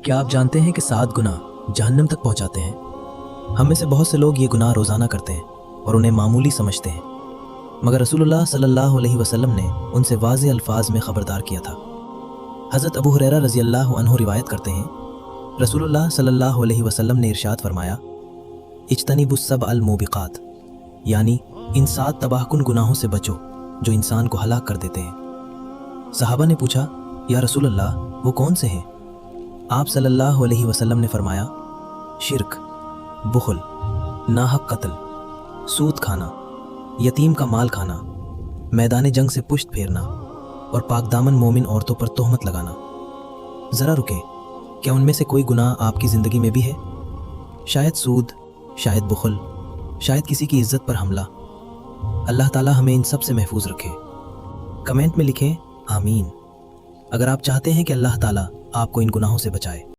کیا آپ جانتے ہیں کہ 7 گناہ جہنم تک پہنچاتے ہیں؟ ہم میں سے بہت سے لوگ یہ گناہ روزانہ کرتے ہیں اور انہیں معمولی سمجھتے ہیں، مگر رسول اللہ صلی اللہ علیہ وسلم نے ان سے واضح الفاظ میں خبردار کیا تھا۔ حضرت ابو ہریرہ رضی اللہ عنہ روایت کرتے ہیں، رسول اللہ صلی اللہ علیہ وسلم نے ارشاد فرمایا، اجتنبوا السبع الموبقات، یعنی ان 7 تباہ کن گناہوں سے بچو جو انسان کو ہلاک کر دیتے ہیں۔ صحابہ نے پوچھا، یا رسول اللہ وہ کون سے ہیں؟ آپ صلی اللہ علیہ وسلم نے فرمایا، شرک، بخل، ناحق قتل، سود کھانا، یتیم کا مال کھانا، میدان جنگ سے پشت پھیرنا اور پاک دامن مومن عورتوں پر تہمت لگانا۔ ذرا رکیں، کیا ان میں سے کوئی گناہ آپ کی زندگی میں بھی ہے؟ شاید سود، شاید بخل، شاید کسی کی عزت پر حملہ۔ اللہ تعالی ہمیں ان سب سے محفوظ رکھے۔ کمنٹ میں لکھیں آمین اگر آپ چاہتے ہیں کہ اللہ تعالی آپ کو ان گناہوں سے بچائے۔